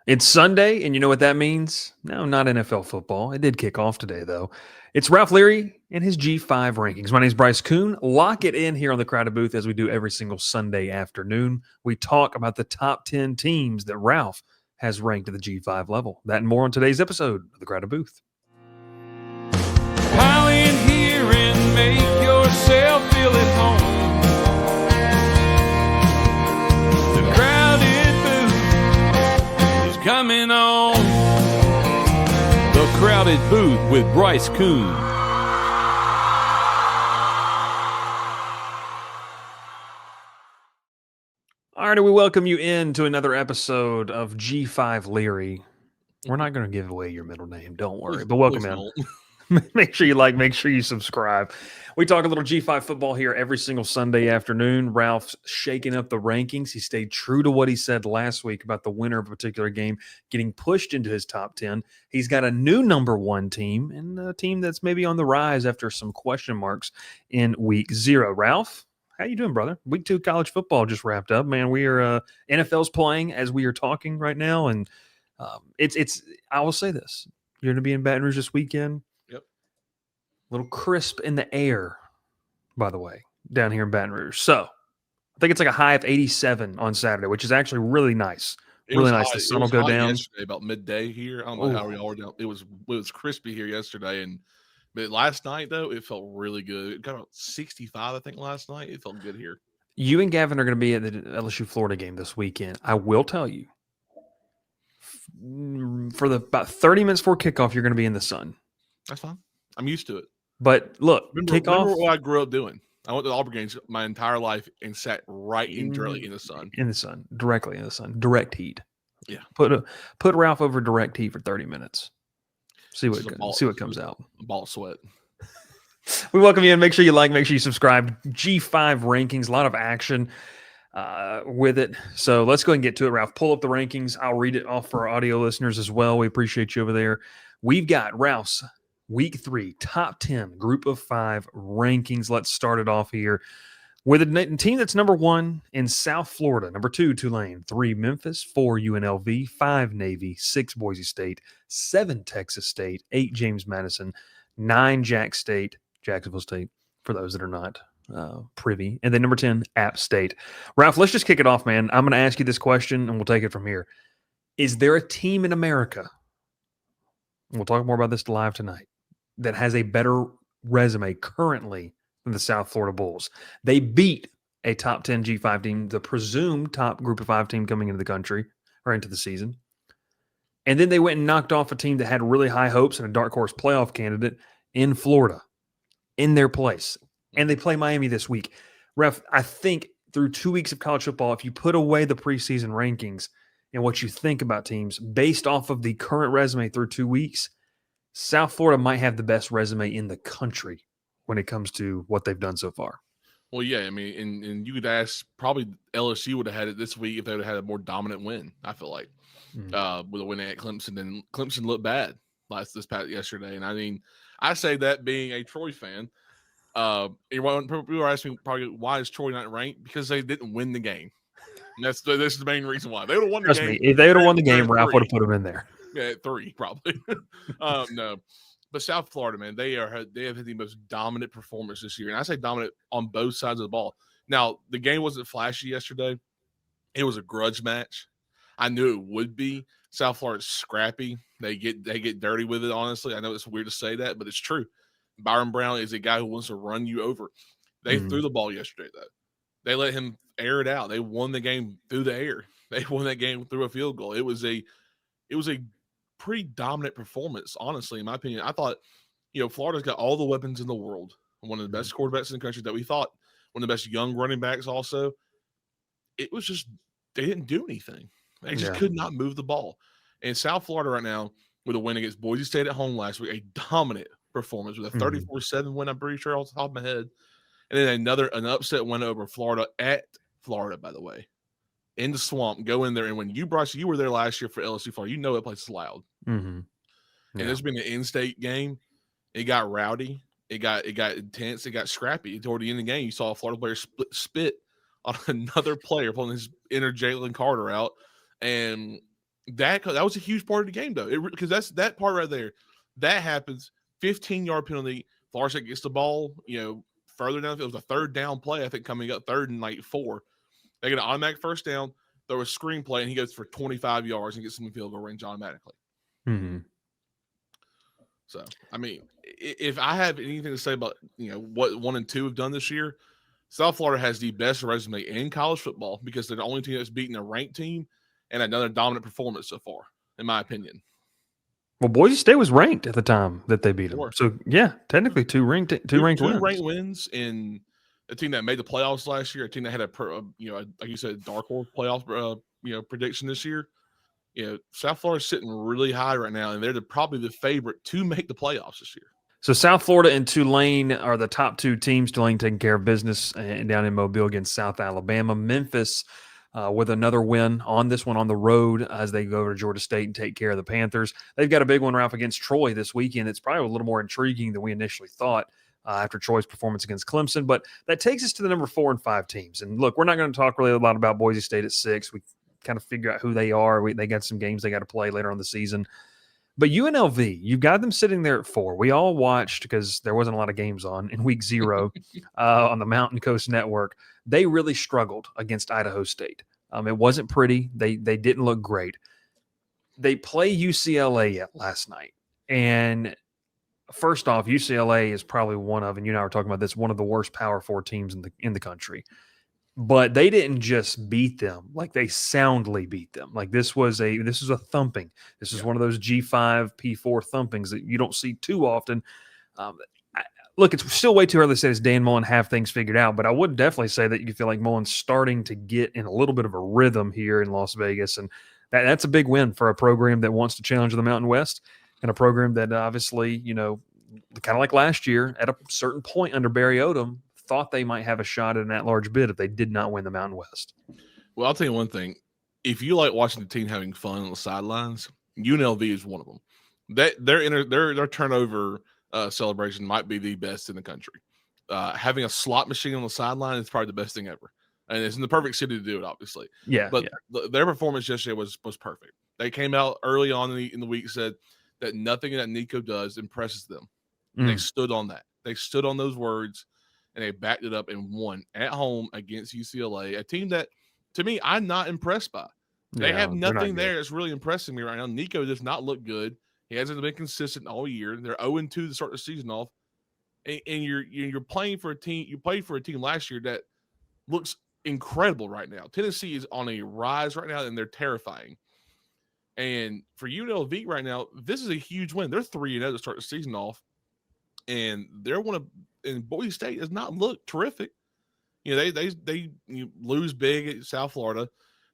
It's Sunday, and you know what that means? No, not NFL football. It did kick off today, though. It's Ralph Leary and his G5 rankings. My name is Bryce Kuhn. Lock it in here on the Crowded Booth as we do every single Sunday afternoon. We talk about the top 10 teams that Ralph has ranked at the G5 level. That and more on today's episode of the Crowded Booth. Pile in here and make yourself feel at home. The Crowded Booth is coming on. The Crowded Booth with Bryce Kuhn. All right, we welcome you in to another episode of G5 Leary. We're not going to give away your middle name, don't worry. But welcome in. Make sure you like, make sure you subscribe. We talk a little G5 football here every single Sunday afternoon. Ralph's shaking up the rankings. He stayed true to what he said last week about the winner of a particular game getting pushed into his top 10. He's got a new number one team and a team that's maybe on the rise after some question marks in week 0. Ralph, how you doing, brother? Week 2 college football just wrapped up, man. We are NFL's playing as we are talking right now, and it's. I will say this: you're going to be in Baton Rouge this weekend. Little crisp in the air, by the way, down here in Baton Rouge. So I think it's like a high of 87 on Saturday, which is actually really nice. Really nice. The sun will go down. Yesterday, about midday here. I don't know how we all were down. It was crispy here yesterday, but last night though it felt really good. It got about 65, I think, last night. It felt good here. You and Gavin are going to be at the LSU Florida game this weekend. I will tell you, for about 30 minutes before kickoff, you're going to be in the sun. That's fine. I'm used to it. But look, remember what I grew up doing. I went to the Auburn games my entire life and sat right directly in the sun. In the sun, directly in the sun, direct heat. Yeah, put Ralph over direct heat for 30 minutes. See what comes out. Ball sweat. We welcome you in. Make sure you like. Make sure you subscribe. G5 rankings, a lot of action with it. So let's go ahead and get to it. Ralph, pull up the rankings. I'll read it off for our audio listeners as well. We appreciate you over there. We've got Ralph's Week 3, top 10, group of 5 rankings. Let's start it off here with a team that's number 1 in South Florida. Number 2, Tulane. 3, Memphis. 4, UNLV. 5, Navy. 6, Boise State. 7, Texas State. 8, James Madison. 9, Jacksonville State, for those that are not privy. And then number 10, App State. Ralph, let's just kick it off, man. I'm going to ask you this question, and we'll take it from here. Is there a team in America, and we'll talk more about this live tonight, that has a better resume currently than the South Florida Bulls? They beat a top 10 G5 team, the presumed top group of 5 team coming into the country or into the season. And then they went and knocked off a team that had really high hopes and a dark horse playoff candidate in Florida in their place. And they play Miami this week. Ref, I think through 2 weeks of college football, if you put away the preseason rankings and what you think about teams based off of the current resume through 2 weeks, South Florida might have the best resume in the country when it comes to what they've done so far. Well, yeah, I mean, and you could ask, probably LSU would have had it this week if they would have had a more dominant win, I feel like, with a win at Clemson. And Clemson looked bad yesterday. And I mean, I say that being a Troy fan. People are asking me probably, why is Troy not ranked? Because they didn't win the game. And this is the main reason why. They would have won the game. Trust me, if they would have won the game, Ralph would have put them in there. Yeah, 3 probably. No, but South Florida, man, they have had the most dominant performance this year, and I say dominant on both sides of the ball. Now, the game wasn't flashy yesterday; it was a grudge match. I knew it would be. South Florida's scrappy. They get dirty with it. Honestly, I know it's weird to say that, but it's true. Byron Brown is a guy who wants to run you over. They threw the ball yesterday, though. They let him air it out. They won the game through the air. They won that game through a field goal. It was a pretty dominant performance, honestly, in my opinion. I thought, Florida's got all the weapons in the world. One of the best quarterbacks in the country that we thought, one of the best young running backs also. It was just, they didn't do anything. They just could not move the ball. And South Florida right now, with a win against Boise State at home last week, a dominant performance with a 34-7 win, I'm pretty sure, off the top of my head. And then an upset win over Florida at Florida, by the way. In the swamp, go in there, and when you were there last year for LSU Florida, that place is loud. And there's been an in-state game. It got rowdy. It got intense. It got scrappy. Toward the end of the game, you saw a Florida player spit on another player, pulling his inner Jalen Carter out, and That was a huge part of the game, though, because that's that part right there. That happens. 15-yard penalty. Florida State gets the ball, further down. It was a third down play, I think, coming up, 3rd and like 4. They get an automatic first down. There was a screen play, and he goes for 25 yards and gets some field goal range automatically. Mm-hmm. So, I mean, if I have anything to say about what 1 and 2 have done this year, South Florida has the best resume in college football because they're the only team that's beaten a ranked team and another dominant performance so far, in my opinion. Well, Boise State was ranked at the time that they beat them. Sure. So, yeah, technically two ranked wins. Two ranked wins in a team that made the playoffs last year, a team that had like you said, dark horse playoff, prediction this year. South Florida's sitting really high right now, and they're probably the favorite to make the playoffs this year. So South Florida and Tulane are the top 2 teams. Tulane taking care of business down in Mobile against South Alabama. Memphis with another win on this one on the road as they go over to Georgia State and take care of the Panthers. They've got a big one, Ralph, against Troy this weekend. It's probably a little more intriguing than we initially thought after Troy's performance against Clemson. But that takes us to the number 4 and 5 teams. And look, we're not going to talk really a lot about Boise State at 6. We kind of figure out who they are. They got some games they got to play later on the season. But UNLV, you've got them sitting there at 4. We all watched because there wasn't a lot of games on in week 0 on the Mountain Coast Network. They really struggled against Idaho State. It wasn't pretty. They didn't look great. They play UCLA last night. And first off, UCLA is probably one of, and you and I were talking about this, one of the worst Power 4 teams in the country. But they didn't just beat them, like they soundly beat them. Like this was a thumping. This is one of those G5, P4 thumpings that you don't see too often. Look, it's still way too early to say does Dan Mullen have things figured out, but I would definitely say that you feel like Mullen's starting to get in a little bit of a rhythm here in Las Vegas, and that's a big win for a program that wants to challenge the Mountain West and a program that obviously, kind of like last year at a certain point under Barry Odom, thought they might have a shot at an at-large bid if they did not win the Mountain West. Well, I'll tell you one thing. If you like watching the team having fun on the sidelines, UNLV is one of them. Their turnover celebration might be the best in the country. Having a slot machine on the sideline is probably the best thing ever. And it's in the perfect city to do it, obviously. Yeah. But their performance yesterday was perfect. They came out early on in the week, said that nothing that Nico does impresses them. They stood on that. They stood on those words. And they backed it up and won at home against UCLA, a team that, to me, I'm not impressed by. They have nothing there that's really impressing me right now. Nico does not look good. He hasn't been consistent all year. They're 0-2 to start the season off. And you're playing for a team. You played for a team last year that looks incredible right now. Tennessee is on a rise right now, and they're terrifying. And for UNLV right now, this is a huge win. They're 3-0 to start the season off. And they're one of – and Boise State does not look terrific. They lose big at South Florida.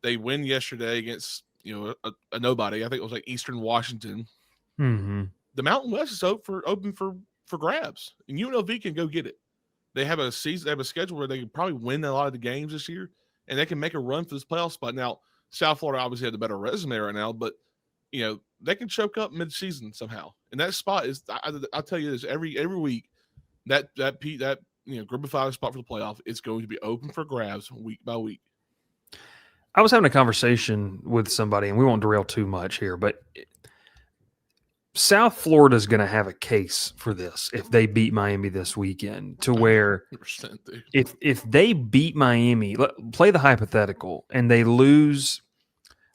They win yesterday against a nobody. I think it was like Eastern Washington. Mm-hmm. The Mountain West is open for grabs, and UNLV can go get it. They have a season. They have a schedule where they can probably win a lot of the games this year, and they can make a run for this playoff spot. Now, South Florida obviously had the better resume right now, but they can choke up mid-season somehow. And that spot is, I'll tell you this, every week. That group of 5 spot for the playoff is going to be open for grabs week by week. I was having a conversation with somebody, and we won't derail too much here, but South Florida is going to have a case for this if they beat Miami this weekend, to where if they beat Miami, play the hypothetical, and they lose.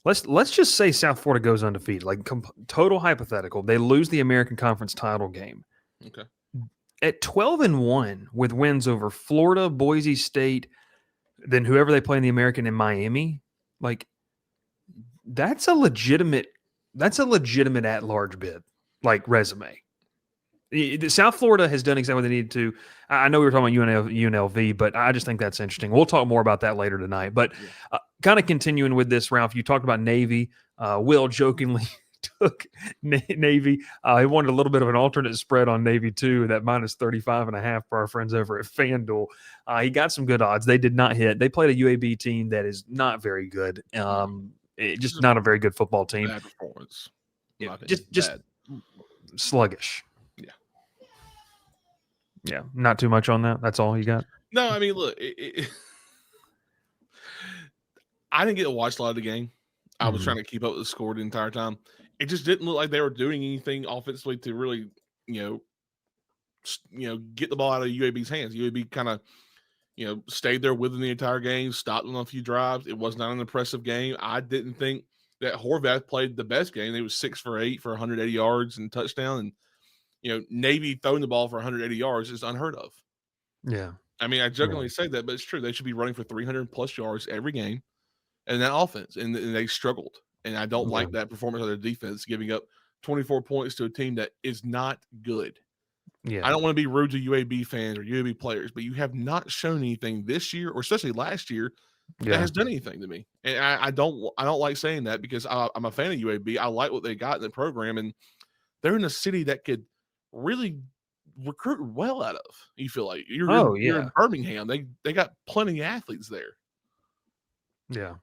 Let's just say South Florida goes undefeated, like total hypothetical. They lose the American Conference title game. Okay. At 12-1 with wins over Florida, Boise State, then whoever they play in the American in Miami, like that's a legitimate at-large bid, like resume. South Florida has done exactly what they needed to. I know we were talking about UNLV, but I just think that's interesting. We'll talk more about that later tonight. But kind of continuing with this, Ralph, you talked about Navy. Will jokingly took Navy. He wanted a little bit of an alternate spread on Navy too, that minus 35.5 for our friends over at FanDuel. He got some good odds. They did not hit. They played a UAB team that is not very good. Just not a very good football team. Bad performance. Just sluggish. Yeah, not too much on that. That's all you got? No, I mean, look, I didn't get to watch a lot of the game. I was trying to keep up with the score the entire time. It just didn't look like they were doing anything offensively to really, get the ball out of UAB's hands. UAB kind of, stayed there with them the entire game, stopped them on a few drives. It was not an impressive game. I didn't think that Horvath played the best game. They was 6 for 8 for 180 yards and touchdown. And, Navy throwing the ball for 180 yards is unheard of. Yeah. I mean, I jokingly say that, but it's true. They should be running for 300 plus yards every game in that offense, and they struggled. And I don't like that performance of their defense, giving up 24 points to a team that is not good. Yeah. I don't want to be rude to UAB fans or UAB players, but you have not shown anything this year, or especially last year, that has done anything to me. And I don't like saying that because I'm a fan of UAB. I like what they got in the program, and they're in a city that could really recruit well out of. You feel like you're in Birmingham. They got plenty of athletes there. Yeah.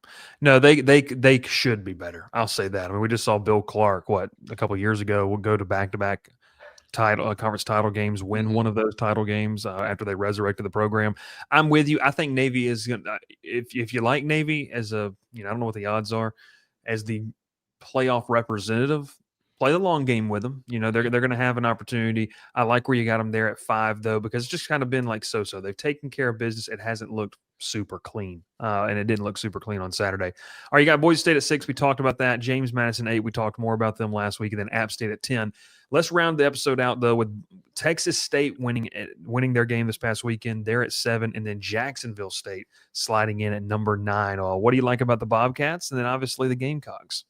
No, they should be better. I'll say that. I mean, we just saw Bill Clark, a couple of years ago, will go to back-to-back conference title games, win one of those title games after they resurrected the program. I'm with you. I think Navy is going to, if you like Navy as I don't know what the odds are, as the playoff representative, play the long game with them. They're going to have an opportunity. I like where you got them there at 5, though, because it's just kind of been like so-so. They've taken care of business. It hasn't looked super clean, and it didn't look super clean on Saturday. All right, you got Boise State at 6. We talked about that. James Madison 8. We talked more about them last week, and then App State at 10. Let's round the episode out, though, with Texas State winning their game this past weekend. They're at 7, and then Jacksonville State sliding in at number 9. What do you like about the Bobcats? And then obviously the Gamecocks.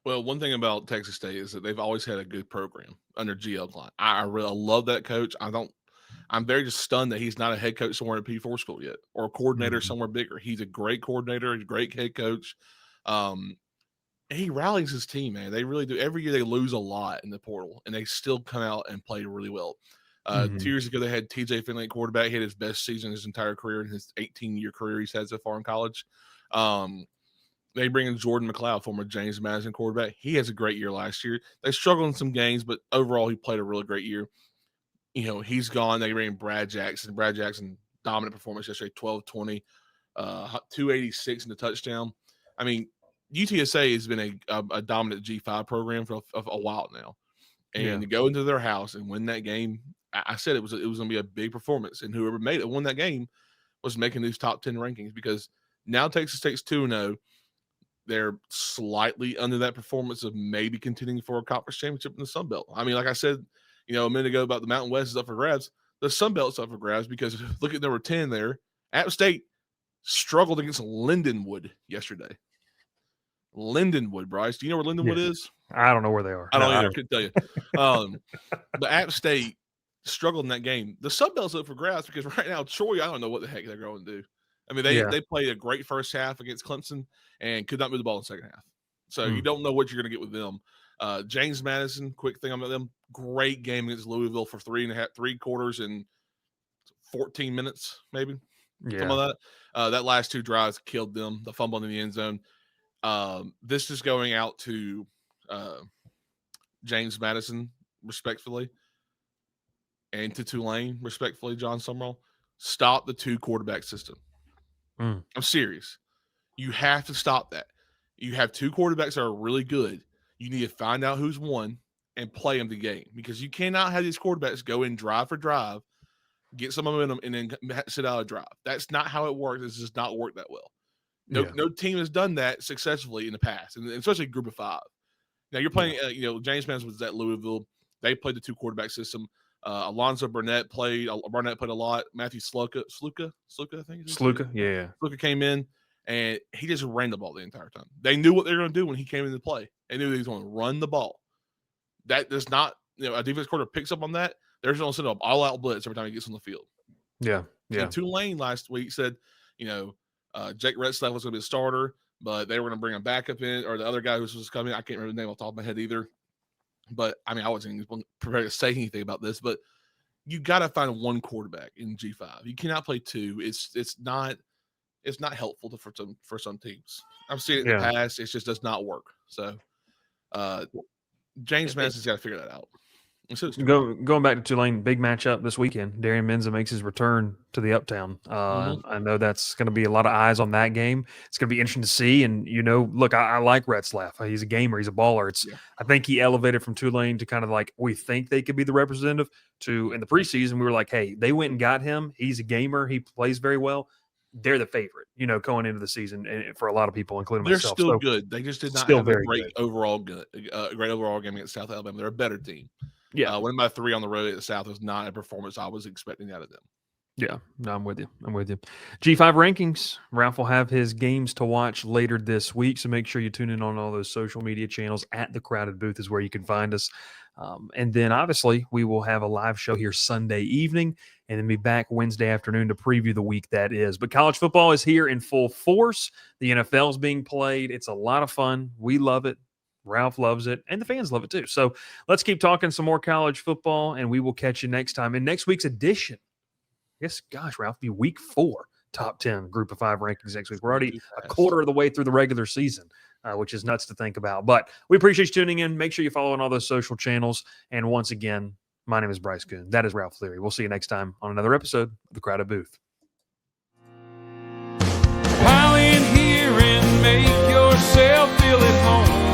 Well, one thing about Texas State is that they've always had a good program under GL Klein. I really love that coach. I'm very just stunned that he's not a head coach somewhere at P4 school yet, or a coordinator somewhere bigger. He's a great coordinator, a great head coach. He rallies his team, man. They really do. Every year they lose a lot in the portal, and they still come out and play really well. 2 years ago, they had TJ Finley at quarterback. He had his best season his entire career in his 18-year career he's had so far in college. They bring in Jordan McLeod, former James Madison quarterback. He has a great year last year. They struggled in some games, but overall he played a really great year. He's gone. They bring in Brad Jackson. Brad Jackson, dominant performance yesterday, 12-20, 286 in the touchdown. I mean, UTSA has been a dominant G5 program for a while now. And to go into their house and win that game, I said it was going to be a big performance. And whoever won that game was making these top 10 rankings, because now Texas State's 2-0. They're slightly under that performance of maybe contending for a conference championship in the Sun Belt. I mean, like I said, a minute ago about the Mountain West is up for grabs. The Sun Belt's up for grabs, because look at number 10 there. App State struggled against Lindenwood yesterday. Lindenwood, Bryce. Do you know where Lindenwood is? I don't know where they are. I don't either. I couldn't tell you. But App State struggled in that game. The Sun Belt's up for grabs because right now, Troy, I don't know what the heck they're going to do. I mean, they played a great first half against Clemson and could not move the ball in the second half. So you don't know what you're going to get with them. James Madison, quick thing about them, great game against Louisville for 3 quarters and 14 minutes, maybe. Yeah. Some of that. That last 2 drives killed them. The fumble in the end zone. This is going out to James Madison, respectfully, and to Tulane, respectfully, John Summerall. Stop the 2 quarterback system. I'm serious. You have to stop that. You have 2 quarterbacks that are really good. You need to find out who's won and play them the game, because you cannot have these quarterbacks go in drive for drive, get some momentum, and then sit out a drive. That's not how it works. It's just not worked that well. No team has done that successfully in the past, and especially group of 5. Now you're playing, James Madison was at Louisville. They played the 2 quarterback system. Alonzo Burnett played a lot. Matthew Sluka, I think. Sluka, yeah. Sluka came in, and he just ran the ball the entire time. They knew what they were going to do when he came into play. They knew he was going to run the ball. That does not, a defense quarter picks up on that. They're just going to set up all-out blitz every time he gets on the field. Yeah. And Tulane last week said, Jake Retzlaff was going to be a starter, but they were going to bring a backup in, or the other guy who was coming. I can't remember the name off the top of my head either. But, I mean, I wasn't even prepared to say anything about this, but you got to find 1 quarterback in G5. You cannot play 2. It's not helpful for some teams. I've seen it in the past. It just does not work. So, James Madison's got to figure that out. So it's Going back to Tulane, big matchup this weekend. Darian Menza makes his return to the Uptown. I know that's going to be a lot of eyes on that game. It's going to be interesting to see. And look, I like Retzlaff. He's a gamer. He's a baller. I think he elevated from Tulane to kind of like we think they could be the representative. To in the preseason, we were like, hey, they went and got him. He's a gamer. He plays very well. They're the favorite, going into the season, and for a lot of people, including myself. They're still good. They just did not have a great overall game against South Alabama. They're a better team. Yeah, winning by 3 on the road at the South was not a performance I was expecting out of them. Yeah, no, I'm with you. G5 rankings. Ralph will have his games to watch later this week, so make sure you tune in on all those social media channels. At the Crowded Booth is where you can find us. And then, obviously, we will have a live show here Sunday evening and then be back Wednesday afternoon to preview the week that is. But college football is here in full force. The NFL is being played. It's a lot of fun. We love it. Ralph loves it, and the fans love it too. So let's keep talking some more college football, and we will catch you next time in next week's edition. I guess, gosh, Ralph, be week 4 top 10 group of 5 rankings next week. We're already a quarter of the way through the regular season, which is nuts to think about. But we appreciate you tuning in. Make sure you follow on all those social channels. And once again, my name is Bryce Kuhn. That is Ralph Leary. We'll see you next time on another episode of The Crowded Booth. Pile in here and make yourself feel at home.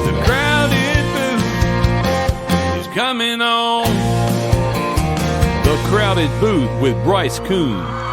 The Crowded Booth is coming on. The Crowded Booth with Bryce Kuhn.